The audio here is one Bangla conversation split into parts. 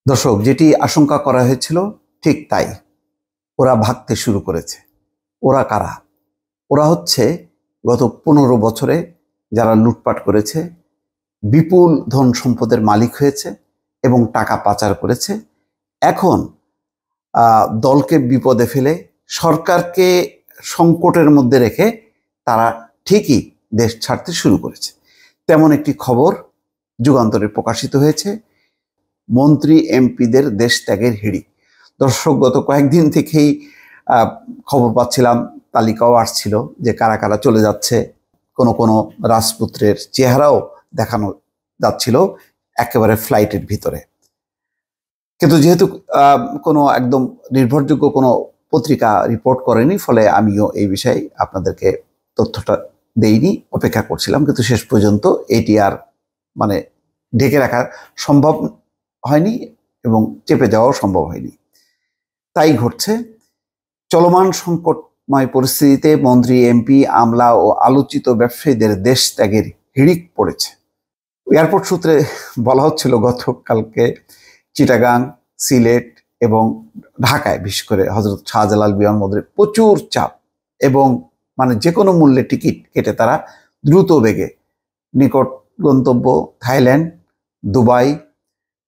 দর্শক, যেটি আশঙ্কা করা হয়েছিল ঠিক তাই। ওরা ভাগতে শুরু করেছে। ওরা কারা? ওরা হচ্ছে গত 15 বছরে যারা লুটপাট করেছে, বিপুল ধন সম্পদের মালিক হয়েছে এবং টাকা পাচার করেছে। এখন দলকে বিপদে ফেলে সরকারকে সংকটের মধ্যে রেখে তারা ঠিকই দেশ ছাড়তে শুরু করেছে। তেমন একটি খবর যুগান্তরে প্রকাশিত হয়েছে, মন্ত্রী এমপিদের দেশ ত্যাগের হিড়িক। দর্শক, গত কয়েকদিন থেকেই খবর পাচ্ছিলাম, তালিকাও আসছিল যে কারা কারা চলে যাচ্ছে। কোনো রাজপুত্রের চেহারাও দেখানো যাচ্ছিল একেবারে ফ্লাইটের ভিতরে। কিন্তু যেহেতু কোনো একদম নির্ভরযোগ্য কোনো পত্রিকা রিপোর্ট করেনি, ফলে আমিও এই বিষয়ে আপনাদেরকে তথ্যটা দেইনি, অপেক্ষা করছিলাম। কিন্তু শেষ পর্যন্ত এটি আর ঢেকে রাখা সম্ভব হয়নি এবং চেপে যাওয়াও সম্ভব হয়নি। তাই ঘটছে। চলমান সংকটময় পরিস্থিতিতে মন্ত্রী, এমপি, আমলা ও আলোচিত ব্যবসায়ীদের দেশ ত্যাগের হিড়িক পড়েছে। এয়ারপোর্ট সূত্রে বলা হচ্ছিল গতকালকে চিটাগাং, সিলেট এবং ঢাকায়, বিশেষ করে হযরত শাহজালাল বিমানবন্দরে প্রচুর চাপ এবং যে কোনো মূল্যে টিকিট কেটে তারা দ্রুত বেগে নিকট গন্তব্য থাইল্যান্ড, দুবাই,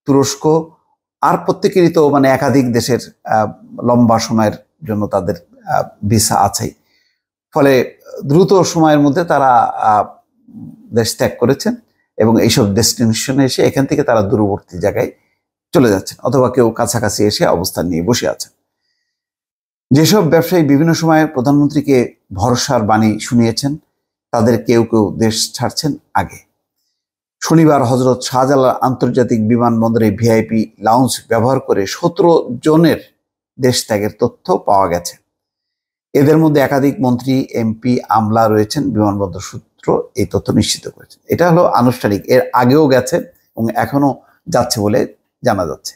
তুরস্ক আর প্রত্যেকেরই তো একাধিক দেশের লম্বা সময়ের জন্য তাদের ভিসা আছেই। ফলে দ্রুত সময়ের মধ্যে তারা দেশ ত্যাগ করেছেন এবং এইসব ডেস্টিনেশনে এসে এখান থেকে তারা দূরবর্তী জায়গায় চলে যাচ্ছেন, অথবা কেউ কাছাকাছি এসে অবস্থান নিয়ে বসে আছেন। যেসব ব্যবসায়ী বিভিন্ন সময়ে প্রধানমন্ত্রীকে ভরসার বাণী শুনিয়েছেন, তাদের কেউ কেউ দেশ ছাড়ছেন আগে। শনিবার হযরত শাহজালাল আন্তর্জাতিক বিমানবন্দরে ভিআইপি লাউঞ্জ ব্যবহার করে 17 জনের দেশ ত্যাগের তথ্য পাওয়া গেছে। এদের মধ্যে একাধিক মন্ত্রী, এমপি, আমলা রয়েছেন। বিমানবন্দর সূত্র এই তথ্য নিশ্চিত করেছেন। এটা হলো আনুষ্ঠানিক, এর আগেও গেছে এবং এখনো যাচ্ছে বলে জানা যাচ্ছে।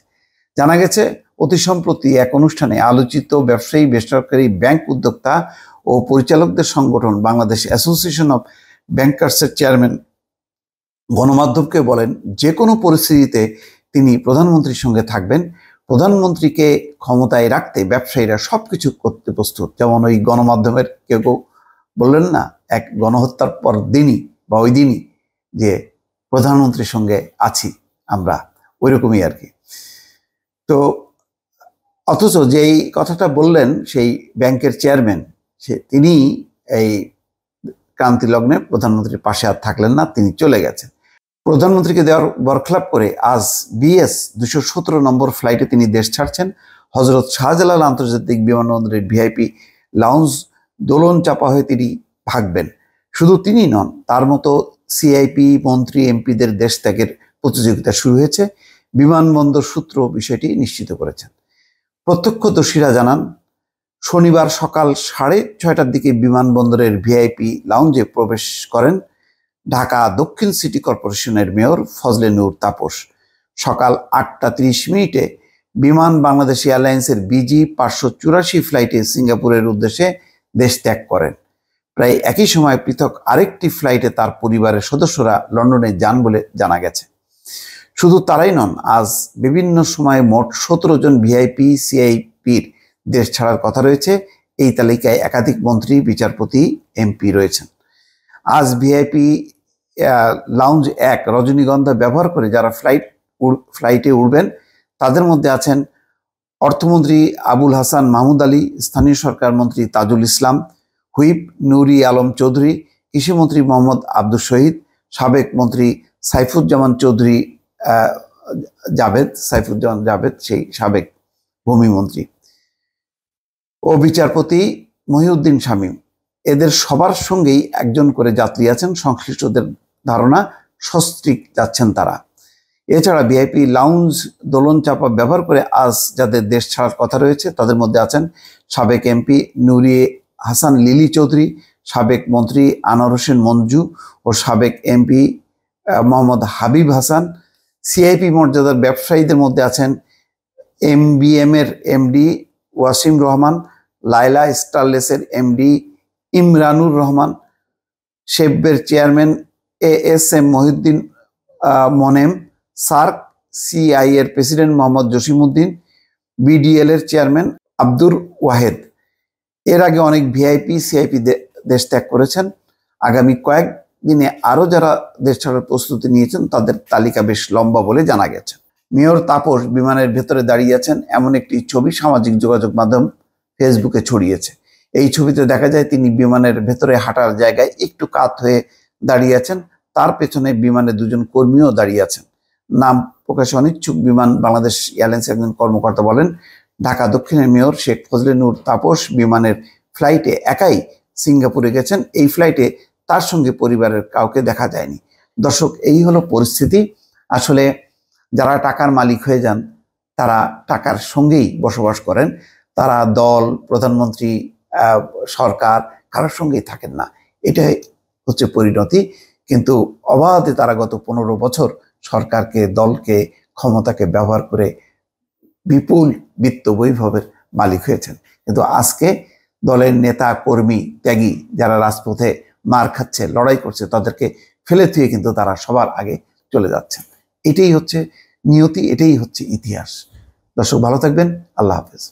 জানা গেছে অতি সম্প্রতি এক অনুষ্ঠানে আলোচিত ব্যবসায়ী, বেসরকারি ব্যাংক উদ্যোক্তা ও পরিচালকদের সংগঠন বাংলাদেশ অ্যাসোসিয়েশন অফ ব্যাংকার্সের চেয়ারম্যান গণমাধ্যমকে বলেন, যে কোনো পরিস্থিতিতে তিনি প্রধানমন্ত্রীর সঙ্গে থাকবেন। প্রধানমন্ত্রীকে ক্ষমতায় রাখতে ব্যবসায়ীরা সবকিছু করতে প্রস্তুত। যেমন ওই গণমাধ্যমের কেউ কেউ বললেন না, এক গণহত্যার পর দিনই বা ওই দিনই যে প্রধানমন্ত্রীর সঙ্গে আছি আমরা, ওই রকমই আর কি। তো অথচ যেই কথাটা বললেন সেই ব্যাংকের চেয়ারম্যান, তিনি এই ক্রান্তি লগ্নে প্রধানমন্ত্রীর পাশে আর থাকলেন না, তিনি চলে গেছেন। প্রধানমন্ত্রীকে দেওয়ার বরখেলাপ করে আজ বিএস 217 নম্বর ফ্লাইটে তিনি দেশ ছাড়ছেন। হযরত শাহজালাল আন্তর্জাতিক বিমানবন্দরের ভিআইপি লাউঞ্জ দোলন চাপা হয়ে তিনি ভাগবেন। শুধু তিনি নন, তার মতো সিআইপি, মন্ত্রী, এমপিদের দেশ ত্যাগের প্রতিযোগিতা শুরু হয়েছে। বিমানবন্দর সূত্র বিষয়টি নিশ্চিত করেছেন। প্রত্যক্ষদর্শীরা জানান, শনিবার সকাল 6:30টার দিকে বিমানবন্দরের ভিআইপি লাউঞ্জে প্রবেশ করেন ঢাকা দক্ষিণ সিটি কর্পোরেশনের মেয়র ফজলে নূর তাপস। সকাল 8:30 বিমান বাংলাদেশ এয়ারলাইন্সের বিজি 584 ফ্লাইটে সিঙ্গাপুরের উদ্দেশ্যে দেশ ত্যাগ করেন। প্রায় একই সময় পৃথক আরেকটি ফ্লাইটে তার পরিবারের সদস্যরা লন্ডনে যান বলে জানা গেছে। শুধু তারাই নন, আজ বিভিন্ন সময়ে মোট 17 জন ভিআইপি, সিআইপির দেশ ছাড়ার কথা রয়েছে। এই তালিকায় একাধিক মন্ত্রী, বিচারপতি, এমপি রয়েছেন। আজ ভিআইপি লাউঞ্জ 1 রজনীগন্ধা ব্যবহার করে যারা ফ্লাইটে উঠবেন, তাদের মধ্যে আছেন অর্থমন্ত্রী আবুল হাসান মাহমুদ আলী, স্থানীয় সরকার মন্ত্রী তাজুল ইসলাম, হুইপ নুরি আলম চৌধুরী, কৃষিমন্ত্রী মোহাম্মদ আব্দুল শহীদ, সাবেক মন্ত্রী সাইফুজ্জামান জাভেদ, সেই সাবেক ভূমিমন্ত্রী, ও বিচারপতি মহিউদ্দিন শামীম। এদের সবার সঙ্গেই একজন করে যাত্রী আছেন। সংশ্লিষ্টদের ধারণা সস্ত্রীক যাচ্ছেন তারা। এছাড়া ভিআইপি লাউঞ্জ দোলন চাপা ব্যবহার করে আজ যাদের দেশ ছাড়ার কথা রয়েছে, তাদের মধ্যে আছেন সাবেক এমপি নুরি হাসান লিলি চৌধুরী, সাবেক মন্ত্রী আনোয়ার হোসেন মঞ্জু ও সাবেক এমপি মোহাম্মদ হাবিব হাসান। সিআইপি মর্যাদার ব্যবসায়ীদের মধ্যে আছেন এমবিএম এর এমডি ওয়াসিম রহমান, লাইলা স্টারলেসের এমডি ইমরানুর রহমান, শেববের chairman ASM Mohiuddin Monem, SAARC CI এর প্রেসিডেন্ট মোহাম্মদ জসিমউদ্দিন, বিডিএল এর চেয়ারম্যান আব্দুর ওয়াহেদ। এর আগে অনেক ভিআইপি সিআইপি দেশ ত্যাগ করেছেন। আগামী কয়েকদিনে আরো যারা দেশ ছাড়ার প্রস্তুতি নিয়েছেন তাদের তালিকা বেশ লম্বা বলে জানা গেছে। মেয়র তাপস বিমানের ভেতরে দাঁড়িয়ে আছেন এমন একটি ছবি সামাজিক যোগাযোগ মাধ্যম ফেসবুকে ছড়িয়েছে। এই ছবিতে দেখা যায় তিনি বিমানের ভেতরে হাঁটার জায়গায় একটু কাত হয়ে দাঁড়িয়ে আছেন। তার পেছনে বিমানের দুজন কর্মীও দাঁড়িয়ে আছেন। নাম প্রকাশে অনিচ্ছুক বিমান বাংলাদেশ এয়ারলাইন্সের একজন কর্মকর্তা বলেন, ঢাকা দক্ষিণের মেয়র শেখ ফজলে নূর তাপস বিমানের ফ্লাইটে একাই সিঙ্গাপুরে গেছেন। এই ফ্লাইটে তার সঙ্গে পরিবারের কাউকে দেখা যায়নি। দর্শক, এই হলো পরিস্থিতি। আসলে যারা টাকার মালিক হয়ে যান তারা টাকার সঙ্গেই বসবাস করেন। তারা দল, প্রধানমন্ত্রী, সরকার কারোর সঙ্গেই থাকেন না। এটাই হচ্ছে পরিণতি। কিন্তু অবাধে তারা গত 15 বছর সরকারকে, দলকে, ক্ষমতাকে ব্যবহার করে বিপুল বিত্ত বৈভবের মালিক হয়েছেন। কিন্তু আজকে দলের নেতা, কর্মী, ত্যাগী যারা রাজপথে মার খাচ্ছে, লড়াই করছে, তাদেরকে ফেলে থুয়ে কিন্তু তারা সবার আগে চলে যাচ্ছেন। এটাই হচ্ছে নিয়তি, এটাই হচ্ছে ইতিহাস। দর্শক, ভালো থাকবেন। আল্লাহ হাফেজ।